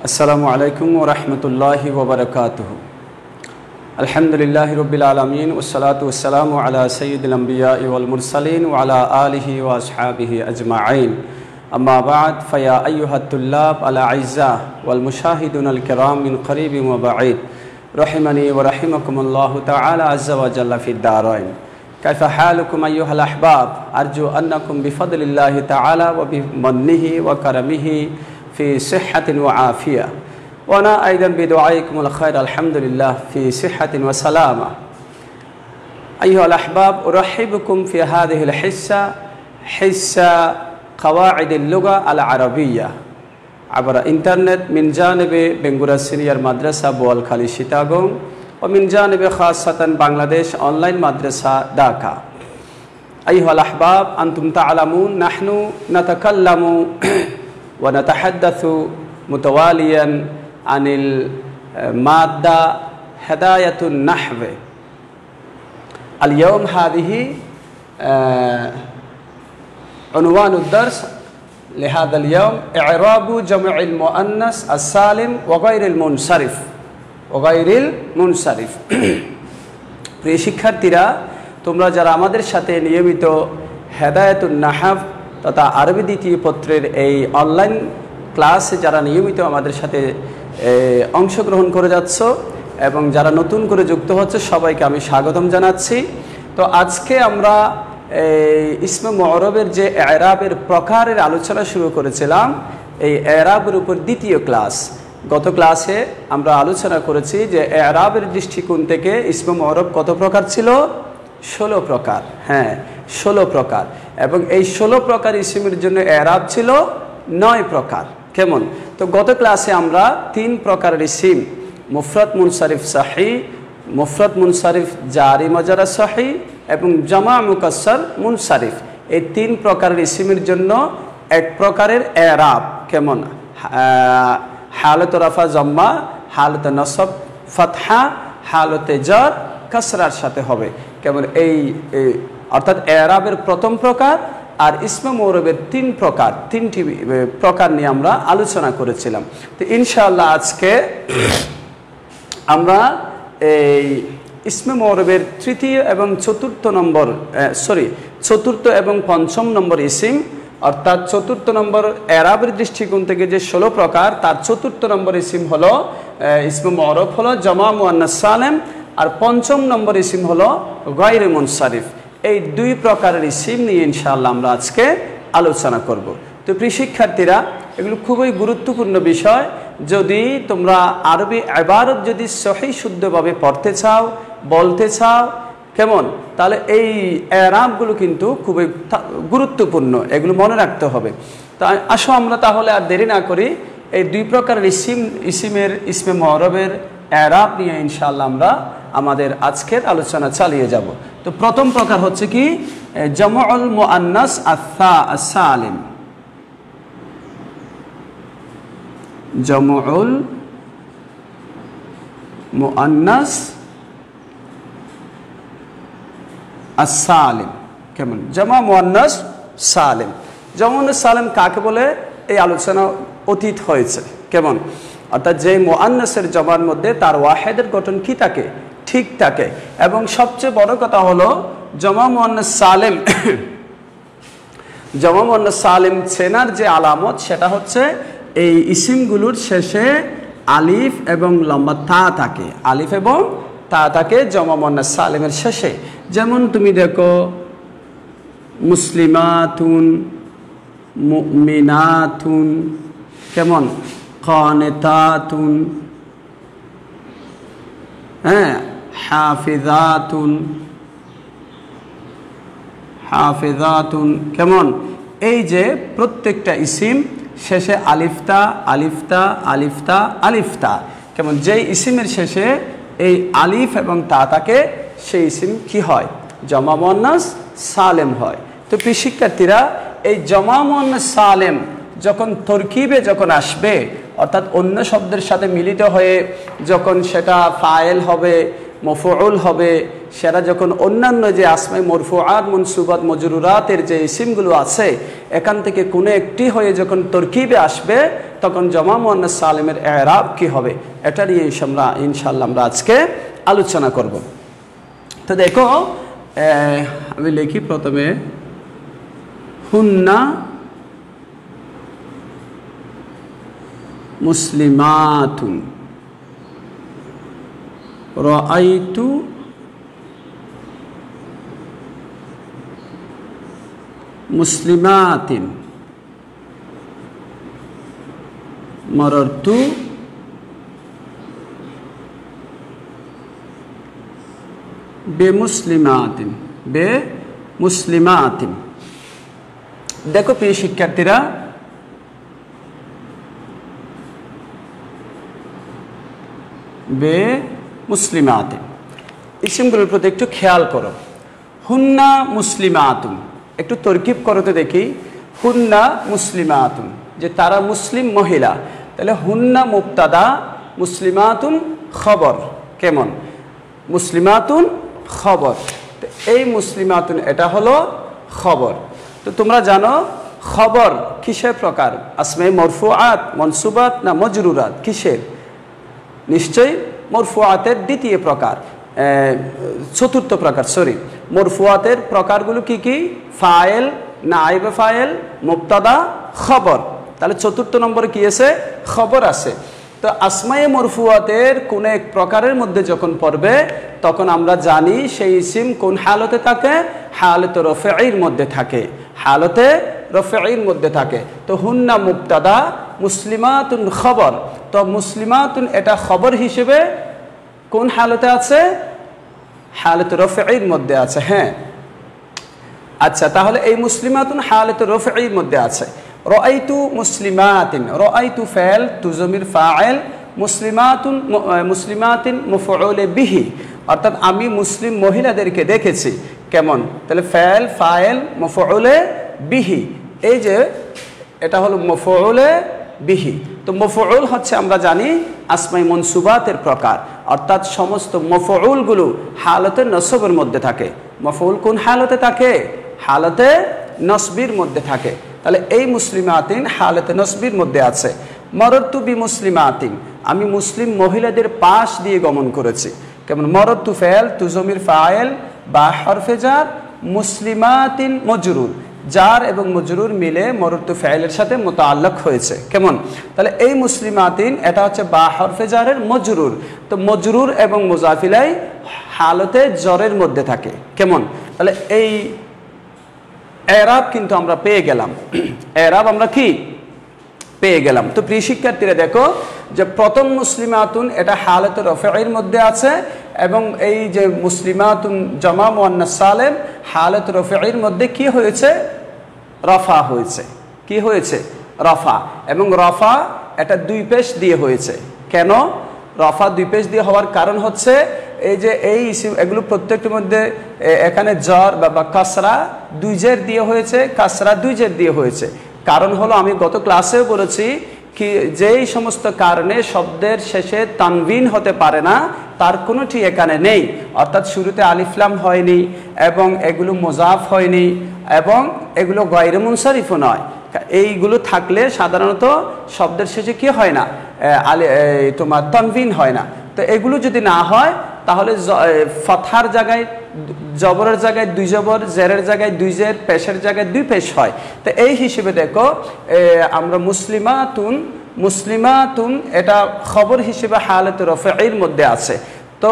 আসসালামু আলাইকুম ওয়া রাহমাতুল্লাহি ওয়া বারাকাতুহু। আলহামদুলিল্লাহি রাব্বিল আলামিন ওয়াসসালাতু ওয়াসসালামু আলা সাইয়্যিদিল আমবিয়াই ওয়াল মুরসালিন ওয়া আলা আলিহি ওয়া আসহাবিহি আজমাইন। আম্মা বা'দ, ফায়া আইয়ুহাত তুল্লাব আল আ'ইজ্জা ওয়াল মুশাহিদুন আল কিরাম মিন করিবিন ওয়া বা'id, রাহিমানি ওয়া রাহিমাকুমুল্লাহু তাআলা আযজা ওয়া জাল্লা ফিদ দারাইন। কাইফা হালুকুম আইয়ুহাল আহবাব? আরজু আন্নাকুম বিফাদলিল্লাহি তাআলা ওয়া বিমান্নিহি ওয়া কারামিহি في صحة وعافية، وأنا أيضا بدعائكم الخير الحمد لله في صحة وسلامة. أيها الأحباب، أرحبكم في هذه الحصة، حصة قواعد اللغة العربية عبر إنترنت من جانب بنغورا سينيور مدرسة بوالخالي شيتاغون، ومن جانب خاصة بنغلاديش أونلاين مدرسة ঢাকা. أيها الأحباب، أنتم تعلمون نحن نتكلم ونتحدث متواليا عن المادة هداية النحو. اليوم هذه عنوان الدرس لهذا اليوم: إعراب جمع المؤنث السالم وغير المنصرف. প্রিয় শিক্ষার্থীরা, তোমরা যারা আমাদের সাথে নিয়মিত হেদায়াতুন নাহব তথা আরবি দ্বিতীয় পত্রের এই অনলাইন ক্লাসে যারা নিয়মিত আমাদের সাথে অংশগ্রহণ করে যাচ্ছ এবং যারা নতুন করে যুক্ত হচ্ছে, সবাইকে আমি স্বাগতম জানাচ্ছি। তো আজকে আমরা ইসমে মুআরবের যে এরাবের প্রকারের আলোচনা শুরু করেছিলাম, এই এরাবের উপর দ্বিতীয় ক্লাস। গত ক্লাসে আমরা আলোচনা করেছি যে এরাবের দৃষ্টিকোণ থেকে ইসমে মুআরব কত প্রকার ছিল? 16 প্রকার। হ্যাঁ, 16 প্রকার। এবং এই 16 প্রকার ইসমের জন্য এরাব ছিল 9 প্রকার। কেমন? তো গত ক্লাসে আমরা 3 প্রকারের ইসম, মুফরাদ মুনসারিফ সাহি, মুফরাদ মুনসারিফ জারি মাজরা সাহি এবং জামা মুকাসসার মুনসারিফ, এই 3 প্রকারের ইসমের জন্য এক প্রকারের এরাব কেমন? হালত রাফা জম্মা, হালত নসব ফাতহা, হালত জার কাসরার সাথে হবে। কেমন? এই অর্থাৎ এরাবের প্রথম প্রকার আর ইসমে মুআরবের 3 প্রকার, 3টি প্রকার নিয়ে আমরা আলোচনা করেছিলাম। তো ইনশাআল্লাহ আজকে আমরা এই ইসমে মুআরবের তৃতীয় এবং চতুর্থ এবং পঞ্চম নম্বর ইসিম, অর্থাৎ চতুর্থ নম্বর এরাবের দৃষ্টিকোণ থেকে যে 16 প্রকার, তার চতুর্থ নম্বর ইসিম হলো ইসমে মুআরব হলো জামা মুআন্নাস সালিম, আর পঞ্চম নম্বর ইসিম হলো গায়রে মুনসারিফ। এই 2 প্রকারের ইসিম নিয়ে ইনশাআল্লাহ আমরা আজকে আলোচনা করব। তো প্রিয় শিক্ষার্থীরা, এগুলো খুবই গুরুত্বপূর্ণ বিষয়। যদি তোমরা আরবি ইবারত যদি সহি শুদ্ধভাবে পড়তে চাও, বলতে চাও, কেমন, তাহলে এই এরাবগুলো কিন্তু খুবই গুরুত্বপূর্ণ, এগুলো মনে রাখতে হবে। তো আসো আমরা তাহলে আর দেরি না করি, এই 2 প্রকারের ইসমে মুআরবের এরাব নিয়ে ইনশাআল্লাহ আমরা আমাদের আজকের আলোচনা চালিয়ে যাব। তো প্রথম প্রকার হচ্ছে কি? জামউল মুআন্নাস আস-সালিম। জামউল মুআন্নাস আস-সালিম। কেমন? জামা মুআন্নাস সালিম। জামা মুআন্নাস সালিম কাকে বলে এই আলোচনা অতীত হয়েছে। কেমন? অর্থাৎ যে মুআন্নাসের জমার মধ্যে তার ওয়াহেদের গঠন কি থাকে? ঠিক থাকে। এবং সবচেয়ে বড় কথা হলো জামা মুআন্নাস সালিম, জামা মুআন্নাস সালিম চেনার যে আলামত, সেটা হচ্ছে এই ইসিমগুলোর শেষে আলিফ এবং লম্বা তা থাকে। আলিফ এবং তা থাকে জামা মুআন্নাস সালিমের শেষে। যেমন তুমি দেখো মুসলিমাতুন, মুমিনাতুন, কেমন, কানিতাতুন, হ্যাঁ, হাফিজাতুন, কেমন? এই যে প্রত্যেকটা ইসিম শেষে আলিফতা আলিফতা আলিফতা আলিফতা, কেমন? যেই ইসিমের শেষে এই আলিফ এবং তা থাকে, সেই ইসিম কি হয়? জামা মুআন্নাস সালিম হয়। তো প্রিয় শিক্ষার্থীরা, এই জামা মুআন্নাস সালিম যখন তরকিবে যখন আসবে, অর্থাৎ অন্য শব্দের সাথে মিলিত হয়ে যখন সেটা ফায়েল হবে, মফউল হবে, সেটা যখন অন্যান্য যে আসমাই মরফুআত মনসুবাত মজরুরাতের যে ইসিমগুলো আছে এখান থেকে কোনো একটি হয়ে যখন তরকিবে আসবে তখন জমা মুয়ান্নাস সালিমের ইরাব কি হবে, এটা নিয়ে ইনশাআল্লাহ আমরা আজকে আলোচনা করব। তো দেখো আমি লিখি প্রথমে হুন্না মুসলিমাতুন, রাআইতু মুসলিমাতিন, মারারতু বেমুসলিমাতিন, বেমুসলিমাতিন। দেখো প্রিয় শিক্ষার্থীরা, বে মুসলিমাতিন ইসিমগুলোর প্রতি একটু খেয়াল করো। হুন্না মুসলিমাতুন, একটু তরকিব করো তো দেখি। হুন্না মুসলিমাতুন, যে তারা মুসলিম মহিলা, তাহলে হুন্না মুবতাদা, মুসলিমাতুন খবর। কেমন? মুসলিমাতুন খবর। তো এই মুসলিমাতুন এটা হলো খবর। তো তোমরা জানো খবর কিসের প্রকার? আসমায়ে মরফুআত মনসুবাত না মজরুরাত? কিসের? নিশ্চয়ই মরফুআতের দ্বিতীয় প্রকার, চতুর্থ প্রকার, সরি। মরফুআতের প্রকারগুলো কি কি? ফায়েল, নায়েবে ফায়েল, মুবতাদা, খবর। তাহলে চতুর্থ নম্বরে কি আছে? খবর আছে। তো আসমায়ে মরফুআতের কোন এক প্রকারের মধ্যে যখন পড়বে তখন আমরা জানি সেই ইসিম কোন হালতে থাকে? হালতে রফঈর মধ্যে থাকে, হালতে রফঈর মধ্যে থাকে। তো হুন্না মুবতাদা, মুসলিমাতুন খবর। তো মুসলিমাতুন এটা খবর হিসেবে কোন হালতে আছে? হালতে রফঈর মধ্যে আছে। হ্যাঁ, আচ্ছা, তাহলে এই মুসলিমাতুন হালতে রফঈর মধ্যে আছে। রাআইতু মুসলিমাতিন, রাআইতু ফাইল তু জমির ফাইল, মুসলিমাতুন মুসলিমাতিন মাফউল বিহি, অর্থাৎ আমি মুসলিম মহিলাদেরকে দেখেছি। কেমন? তাহলে ফাইল ফাইল মাফউল বিহি, এই যে এটা হলো মাফউল বিহি। তো মাফউল হচ্ছে আমরা জানি আসমাই মনসুবাতের প্রকার, অর্থাৎ সমস্ত মাফউলগুলো হালতে নসবের মধ্যে থাকে। মাফউল কোন হালতে থাকে? হালতে নসবির মধ্যে থাকে। তাহলে এই মুসলিমাতিন হালতে নসবির মধ্যে আছে। মারারতু বি মুসলিমাতিন, আমি মুসলিম মহিলাদের পাশ দিয়ে গমন করেছি। কেমন? মারারতু ফাইল তু জমির ফাইল বা হরফে জার, মুসলিমাতিন মজরুর, জার এবং মজরুর মিলে মারারতু ফাইলের সাথে মুতাআল্লাক হয়েছে। কেমন? তাহলে এই মুসলিমাতিন এটা হচ্ছে বা হরফে জারের মজরুর। তো মজরুর এবং মুজাফ ইলাইহি হালতে জরের মধ্যে থাকে। কেমন? তাহলে এই এরাব কিন্তু আমরা পেয়ে গেলাম। এরাব আমরা কি পেয়ে গেলাম? তো প্রিয় শিক্ষার্থীরা দেখো যে প্রথম মুসলিমাতুন এটা হালতে রফঈর মধ্যে আছে, এবং এই যে মুসলিমাতুন জামা মুয়ান্নাস সালিম হালতে রফঈর মধ্যে কি হয়েছে? রফা হয়েছে। কি হয়েছে? রফা। এবং রফা এটা দুই পেশ দিয়ে হয়েছে। কেন রফা দুই পেশ দিয়ে হওয়ার কারণ হচ্ছে এই যে এই এগুলো প্রত্যেকটির মধ্যে এখানে জর বা কাসরা দুই জের দিয়ে হয়েছে, কাসরা দুই জের দিয়ে হয়েছে। কারণ হলো আমি গত ক্লাসেও বলেছি কি যেই সমস্ত কারণে শব্দের শেষে তানবিন হতে পারে না তার কোনোটি এখানে নেই, অর্থাৎ শুরুতে আলিফ লাম হয়নি এবং এগুলো মুজাফ হয়নি এবং এগুলো গায়রে মুনসারিফও নয়। এইগুলো থাকলে সাধারণত শব্দের শেষে কি হয় না? তোমার তানবিন হয় না। তো এগুলো যদি না হয় তাহলে ফাতহার জায়গায় জবরের জায়গায় দুই জবর, জেরের জায়গায় দুই জের, পেশের জায়গায় দুই পেশ হয়। তো এই হিসেবে দেখো আমরা মুসলিমাতুন, মুসলিমাতুন এটা খবর হিসেবে হালাত রফঈর মধ্যে আছে। তো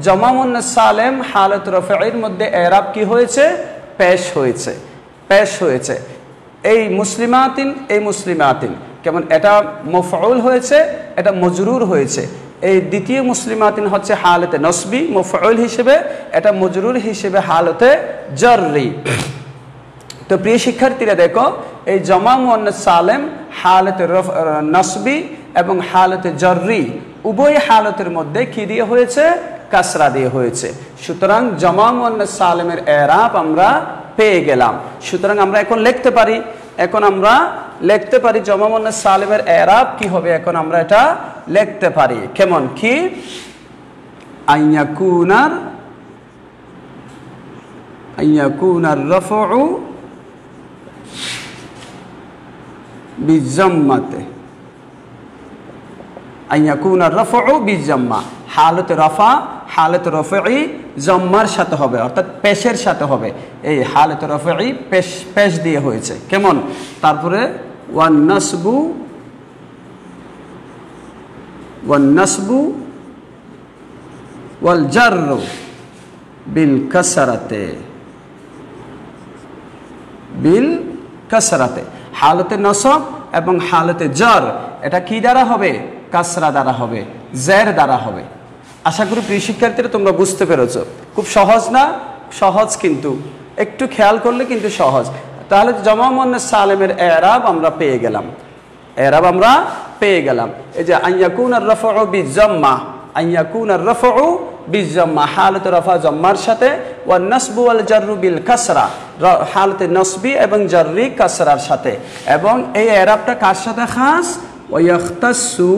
জামা মুয়ান্নাস সালিম হালাত রফঈর মধ্যে এরাব কি হয়েছে? পেশ হয়েছে, পেশ হয়েছে। এই মুসলিমাতিন, এই মুসলিমাতিন কেমন? এটা মফউল হয়েছে, এটা মজরুর হয়েছে। এই দ্বিতীয় মুসলিমাতিন হচ্ছে হালতে নসবি মফউল হিসেবে, এটা মজরুর হিসেবে হালতে জাররি। তো প্রিয় শিক্ষার্থীরা দেখো এই জামা মুয়ান্নাস সালিম হালতে নসবি এবং হালতে জাররি উভয় হালতের মধ্যে কি দিয়ে হয়েছে? কাসরা দিয়ে হয়েছে। সুতরাং জামা মুয়ান্নাস সালিমের ইরাব আমরা পেয়ে গেলাম। সুতরাং আমরা এখন লিখতে পারি, এখন আমরা লিখতে পারি জামা মুয়ান্নাস সালিমের ইরাব কি হবে? এখন আমরা এটা লিখতে পারি। কেমন? কি আইয়াকুনার রাফউ বিজাম্মাতে, আইয়াকুনার রাফউ বিজাম্মা, হালত রাফা হালত রফই জম্মার সাথে হবে, অর্থাৎ পেশের সাথে হবে। এই হালত রফই পেশ দিয়ে হয়েছে। কেমন? তারপরে ওয়ান নাসবু ওয়াল জাররু বিল কাসরাতে, হালতে নসব এবং হালতে জর এটা কি দ্বারা হবে? কাসরা দ্বারা হবে, জের দ্বারা হবে। আশা করি প্রিয় শিক্ষার্থীরা তোমরা বুঝতে পেরেছো। খুব সহজ না? সহজ, কিন্তু একটু খেয়াল করলে কিন্তু সহজ। তাহলে জমা মুয়ান্নাস সালেমের এরাব আমরা পেয়ে গেলাম, এই যে আইয়াকুনার রাফউ বিজাম্মা, আইয়াকুনার রাফউ বিজাম্মা হালাত রাফা জম্মার সাথে, ওয়ান নাসবু ওয়াল জাররু বিল কাসরা হালাতে নসবি এবং জাররি কাসরার সাথে। এবং এই এরাবটা কার সাথে খাস? ওয়াইয়াখতাসু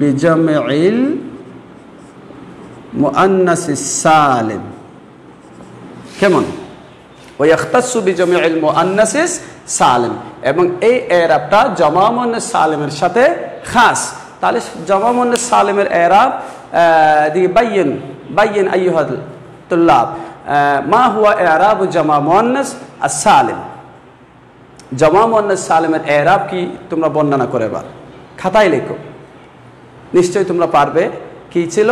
বিজামইল মুআন্নাসিস সালিম। কেমন? ওয়াইয়াখতাসু বিজামইল মুআন্নাসিস সালিম, এবং এই এরাবটা জমা মুয়ান্নাস সালিমের সাথে খাস। তাহলে জমা মুয়ান্নাস সালিমের এরাব দিকে বাইয়িন আইয়ুহাল তুল্লাব মা হুয়া এরাবু জমা মুয়ান্নাস আস-সালিম। জমা মুয়ান্নাস সালিমের এরাব কি তোমরা বর্ণনা করে এবার খাতায় লেখো, নিশ্চয়ই তোমরা পারবে। কি ছিল?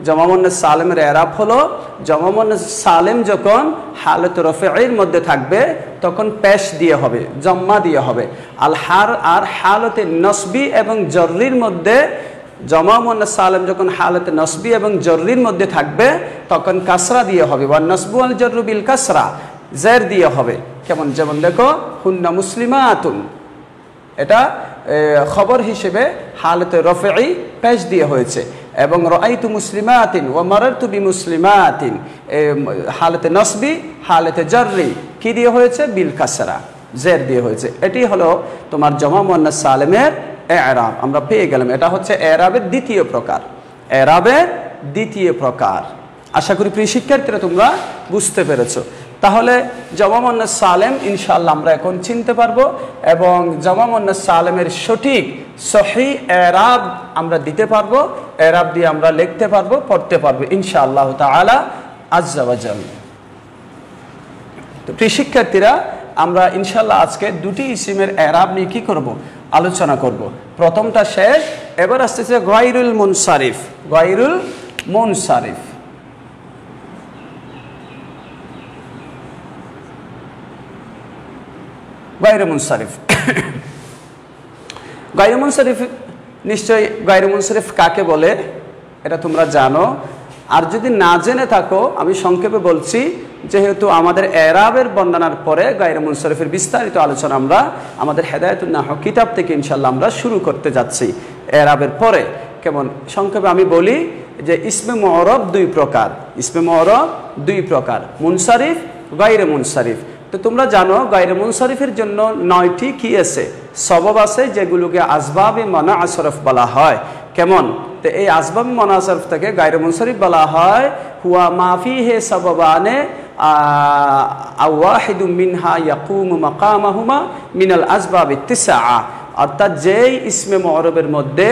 জমা মুয়ান্নাস সালিমের এরাব হলো, জমা মুয়ান্নাস সালিম যখন হালত রফঈর মধ্যে থাকবে তখন পেশ দিয়ে হবে, জম্মা দিয়ে হবে। আর হালতে নসবি এবং জররির মধ্যে, জমা মুয়ান্নাস সালিম যখন হালতে নসবি এবং জররির মধ্যে থাকবে তখন কাসরা দিয়ে হবে, ওয়ান নাসবু ওয়াল জাররু বিল কাসরা, জের দিয়ে হবে। কেমন? যেমন দেখো হুন্না মুসলিমাতুন, এটা খবর হিসেবে হালতে রফঈ পেশ দিয়ে হয়েছে। এবং রাআইতু মুসলিমাতিন ওয়া মারারতু বিমুসলিমাতিন, হালতে নসবি হালতে জাররি কি দিয়ে হয়েছে? বিল কাসরা, জের দিয়ে হয়েছে। এটি হলো তোমার জমা মুয়ান্নাস সালিমের এরাব আমরা পেয়ে গেলাম। এটা হচ্ছে এরাবের দ্বিতীয় প্রকার। আশা করি প্রিয় শিক্ষার্থীরা তোমরা বুঝতে পেরেছো। তাহলে জমা মুয়ান্নাস সালিম ইনশাআল্লাহ আমরা এখন চিনতে পারবো, এবং জমা মুয়ান্নাস সালিমের সঠিক সহিহ এরাব আমরা দিতে পারবো, এরাব দিয়ে আমরা লিখতে পারবো, পড়তে পারবো ইনশাআল্লাহ তাআলা আজ্জা ওয়া জাল। তো প্রিয় শিক্ষার্থীরা আমরা ইনশাআল্লাহ আজকে দুটি ইসিমের এরাব নিয়ে কি করব? আলোচনা করব। প্রথমটা শেষ, এবার আসতেছে গায়রুল মুনসারিফ। গায়রুল মুনসারিফ, গায়রু মুনসারিফ। গায়রু মুনসারিফ নিশ্চয়ই গায়রু মুনসারিফ কাকে বলে এটা তোমরা জানো। আর যদি না জেনে থাকো আমি সংক্ষেপে বলছি, যেহেতু আমাদের এরাবের বর্ণনার পরে গায়রু মুনসারিফের বিস্তারিত আলোচনা আমরা আমাদের হেদায়েতুন নাহু কিতাব থেকে ইনশাআল্লাহ আমরা শুরু করতে যাচ্ছি এরাবের পরে। কেমন? সংক্ষেপে আমি বলি যে ইসমে মুঅরব দুই প্রকার, মুনসারিফ, গায়রু মুনসারিফ। তো তোমরা জানো গায়রু মুনসারিফের জন্য 9টি কি আছে? সবব আছে, যেগুলোকে আসবাবে মানাসরফ বলা হয়। কেমন? তো এই আসবাবে মানাসরফ থেকে গায়রু মুনসারিফ বলা হয় হুয়া মা ফিহি সাবাবানে আও ওয়াহিদুম মিনহা ইয়াকুমু মাকামাহুমা মিনাল আসবাব তিসআ। অর্থাৎ যেই ইসমে মুঅরবের মধ্যে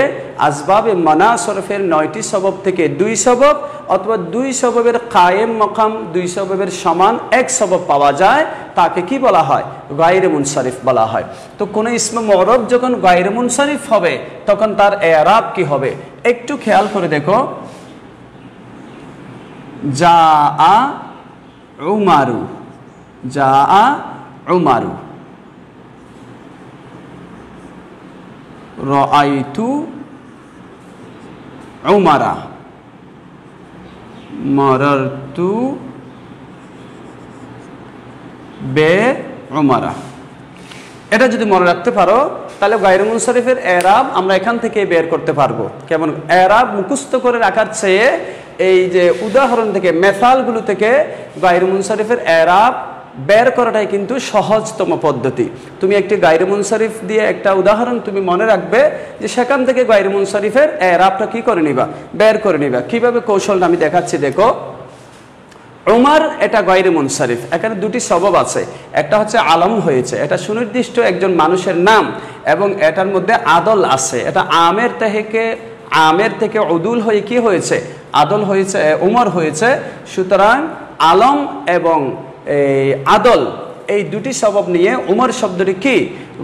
আসবাবে মানাসরফের 9টি সবব থেকে 2 সবব অথবা 2 সববের কায়েম মাকাম 2 সববের সমান এক সবব পাওয়া যায়, তাকে কি বলা হয়? গায়রু মুনসারিফ বলা হয়। তো কোন ইসমে মুঅরব যখন গায়রু মুনসারিফ হবে তখন তার এরাব কি হবে? একটু খেয়াল করে দেখো। জাআ উমারু, রাআইতু উমারা, মারারতু বে উমারা। এটা যদি মনে রাখতে পারো তাহলে গায়রু মুনসারিফের এরাব আমরা এখান থেকে বের করতে পারবো। কেমন? এরাব মুখস্থ করে রাখার চেয়ে এই যে উদাহরণ থেকে, মেসালগুলো থেকে গায়রু মুনসারিফের এরাব বের করাটাই কিন্তু সহজতম পদ্ধতি। তুমি একটি গায়রে মুনসারিফ দিয়ে একটা উদাহরণ তুমি মনে রাখবে, যে সেখান থেকে গায়রে মুনসারিফের এরাবটা কি করে নিবা, বের করে নিবা। কিভাবে কৌশলটা আমি দেখাচ্ছি, দেখো। উমার এটা গায়রে মুনসারিফ, এখানে দুটি সবব আছে। একটা হচ্ছে আলম হয়েছে, এটা সুনির্দিষ্ট একজন মানুষের নাম, এবং এটার মধ্যে আদল আছে। এটা আমের থেকে উদুল হয়ে কি হয়েছে, আদল হয়েছে, উমর হয়েছে। সুতরাং আলম এবং এই আদল, এই দুটি সবব নিয়ে উমর শব্দটি কি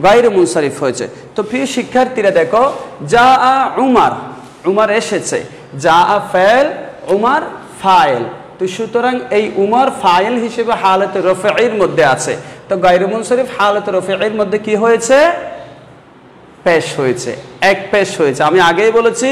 গায়রে মুনসারিফ হয়েছে। তো প্রিয় শিক্ষার্থীরা দেখো, যা উমার, উমার এসেছে, যা ফাইল, উমার ফাইল। তো সুতরাং এই উমর ফাইল হিসেবে হালাতে রফির মধ্যে আছে। তো গায়রে মুনসারিফ হালাতে রফির মধ্যে কি হয়েছে, পেশ হয়েছে, এক পেশ হয়েছে। আমি আগেই বলেছি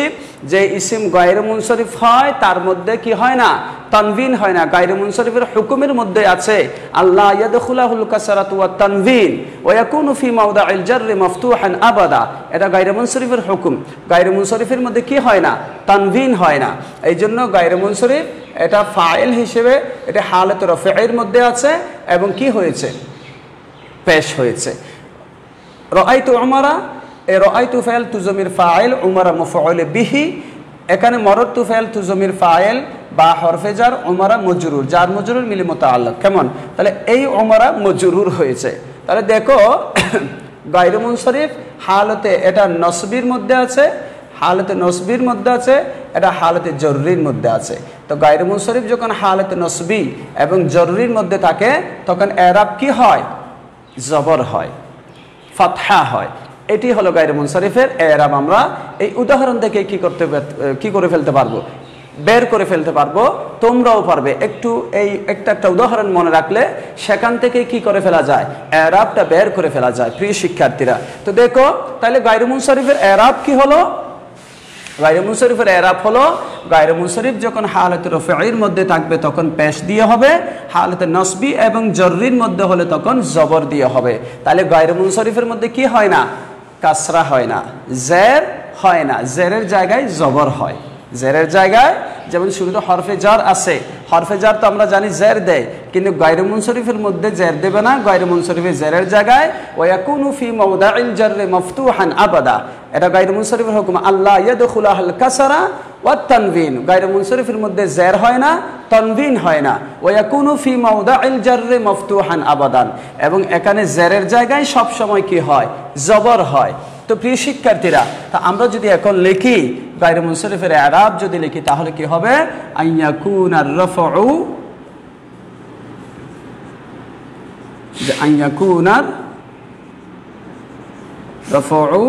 যে ইসিম গায়রে মুনসারিফ হয়, তার মধ্যে কি হয় না, তানভিন হয় না। গায়রে মুনসারিফের হুকুমের মধ্যে আছে আল্লাহ ইয়াদখুলাহুল কাসরাতু ওয়াত তানভিন ওয়া ইয়াকুনু ফি মাওদাইল জাররি মাফতুহান আবাদা। এটা গায়রে মুনসারিফের হুকুম। গায়রে মুনসারিফের মধ্যে কি হয় না, তানভিন হয় না। এই জন্য গায়রে মুনসারিফ এটা ফাইল হিসেবে এটা হালাত রফির মধ্যে আছে এবং কি হয়েছে, পেশ হয়েছে। রাআইতু উমারা, রাআইতু ফাইল তুজমির ফাইল, উমারা মাফউল বিহি। এখানে মারারতু ফাইল তুজমির ফাইল বা হরফে জার, উমারা মজরুর, জার মজরুর মিলে মুতাআল্লিক। কেমন, তাহলে এই উমারা মজরুর হয়েছে। তাহলে দেখো গায়রে মুনসারিফ হালতে এটা নসবির মধ্যে আছে, হালতে নসবির মধ্যে আছে, এটা হালতে জরুরির মধ্যে আছে। তো গায়রে মুনসারিফ যখন হালতে নসবি এবং জরুরির মধ্যে থাকে, তখন এরাব কি হয়, জবর হয়, ফাতহা হয়। এটি হলো গায়রে মুনসারিফের এরাব। আমরা এই উদাহরণ থেকে কি করে ফেলতে পারবো, বের করে ফেলতে পারবো, তোমরাও পারবে। একটু এই একটা উদাহরণ মনে রাখলে সেখান থেকে কি করে ফেলা যায়, এরাবটা বের করে ফেলা যায় প্রিয় শিক্ষার্থীরা। তো দেখো, তাহলে গায়রে মুনসারিফের এরাব কি হলো, গায়রে মুনসারিফের এরাব হলো, গায়রে মুনসারিফ যখন হালাতে রফির মধ্যে থাকবে তখন পেশ দিয়ে হবে, হালাতে নসবি এবং জররির মধ্যে হলে তখন জবর দিয়ে হবে। তাহলে গায়রে মুনসারিফের মধ্যে কি হয় না, কাসরা হয় না, জের হয় না, জেরের জায়গায় জবর হয়। জেরের জায়গায় যেমন শুরুতে হরফে জার আছে, হরফে জার তো আমরা জানি জের দেয়, কিন্তু গায়রে মুনসারিফের মধ্যে জের দেবে না। গায়রে মুনসারিফের জেরের জায়গায় ওয়া ইয়াকুনু ফি মাওদাইল জাররি মাফতুহান আবাদা। এটা গায়রে মুনসারিফের হুকুম। আল্লাহ ইয়াদখুলাহুল কাসরা ওয়াত তানভিন। গায়রে মুনসারিফের মধ্যে জের হয় না, তানভিন হয় না। ওয়া ইয়াকুনু ফি মাওদাইল জাররি মাফতুহান আবাদান। এবং এখানে জেরের জায়গায় সব সময় কি হয়, জবর হয়। তো প্রিয় শিক্ষার্থীরা, তা আমরা যদি এখন লিখি গায়রে মুনসারিফের এরাব যদি লিখি, তাহলে কি হবে, আইয়াকুনার রাফউ, যে আইয়াকুনার রাফউ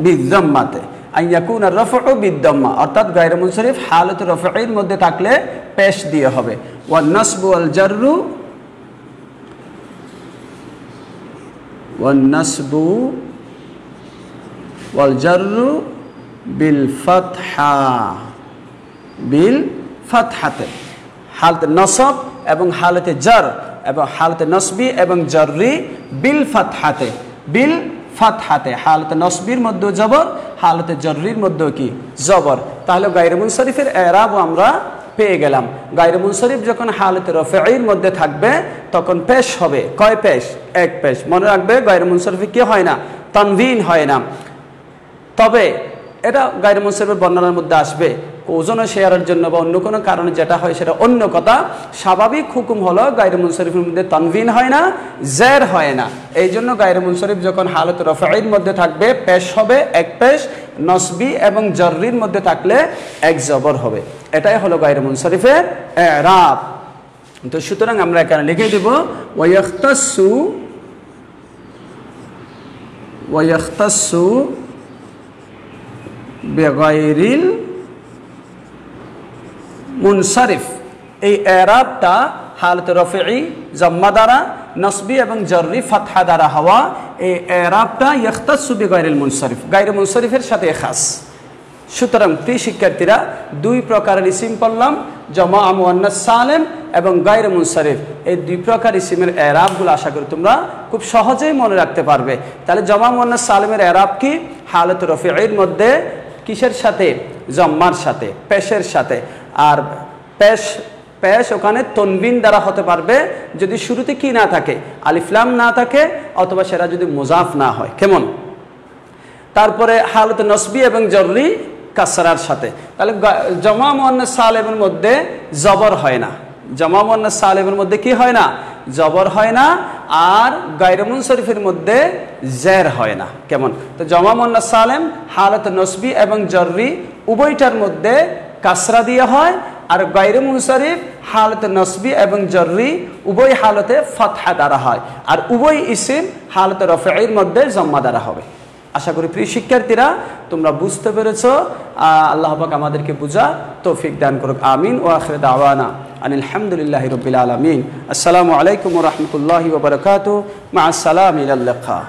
বিদ্দাম্মাতে, আইয়াকুনার রাফউ বিদ্দাম্মা, অর্থাৎ গায়রে মুনসারিফ হালাত রাফির মধ্যে থাকলে পেশ দিয়ে হবে। ওয়ান নাসবু ওয়াল জাররু, والنصب والجر بالفتحة হালতে নসব এবং হালতে জার এবং হালতে নসবি এবং জররি বিল ফাতহাতে, হালতে নসবির মধ্যে জবর, হালতে জররির মধ্যে কি জবর। তাহলে গায়রে মুনসারিফের এরাব আমরা পেয়ে গেলাম। গায়রে মুনসারিফ যখন হালতে রফির মধ্যে থাকবে তখন পেশ হবে, কয় পেশ, এক পেশ। মনে রাখবে গায়রে মুনসারিফে কি হয় না, তানভিন হয় না। তবে এটা গায়রে মুনসারিফের বর্ণনার মধ্যে আসবে, ওজনে শেয়ারের জন্য বা অন্য কোনো কারণে যেটা হয় সেটা অন্য কথা। স্বাভাবিক হুকুম হলো গায়রে মুনসারিফের মধ্যে তানভিন হয় না, জের হয় না। এই জন্য গায়রে মুনসারিফ যখন হালতে রফির মধ্যে থাকবে পেশ হবে, এক পেশ। নসবি এবং জররির মধ্যে থাকলে এক জবর হবে। এটাই হলো গায়রে মুনসারিফের এরাব। তো সুতরাং আমরা এখানে লিখে দেব ওয়াইখতাসু বিগায়রিল মুনসারিফ। এই এরাবটা হালতে রফিই জম্মা দ্বারা, নসবি এবং জররি ফাতহা দ্বারা হওয়া এই এরাবটা ইখতাসু বিগায়রিল মুনসারিফ, গায়রে মুনসারিফের সাথে খাস। সুতরাং প্রিয় শিক্ষার্থীরা, দুই প্রকারের ইসিম পড়লাম, জমা মুয়ান্নাস সালেম এবং গায়রে মুনসারিফ। এই দুই প্রকার ইসিমের এরাবগুলো আশা করি তোমরা খুব সহজেই মনে রাখতে পারবে। তাহলে জমা মুয়ান্নাস সালেমের এরাব কি, হালতে রফির মধ্যে কিসের সাথে, জম্মার সাথে, পেশের সাথে। আর পেশ পেশ ওখানে তনবিন দ্বারা হতে পারবে যদি শুরুতে কি না থাকে, আলিফ লাম না থাকে, অথবা সেটা যদি মুজাফ না হয়। কেমন? তারপরে হালত নসবি এবং জররি কাসরার সাথে। তাহলে জমা মুয়ান্নাস সালিমের মধ্যে জবর হয় না, জমা মুয়ান্নাস সালিমের মধ্যে কি হয় না? জবর হয় না। আর গায়রে মুনসরিফের মধ্যে জের হয় না। কেমন? তো জমা মুয়ান্নাস সালিম হালত নসবি এবং জররি উভয়টার মধ্যে কাসরা দিয়ে হয়, আর গায়রে মুনসরিফ হালত নসবি এবং জররি উভয় হালতে ফাতহা দ্বারা হয়, আর উভয় ইসিম হালত রফের মধ্যে জম্মা দ্বারা হবে। আশা করি প্রিয় শিক্ষার্থীরা তোমরা বুঝতে পেরেছো। আল্লাহ পাক আমাদেরকে বুঝা তৌফিক দান করুক। আমিন। ওয়া আখিরু দাওয়ানা আনিল হামদুলিল্লাহি রাব্বিল আলামিন। আসসালামু আলাইকুম ওয়া রাহমাতুল্লাহি ওয়া বারাকাতুহু। মা আসসালামি ইলাল লিকা।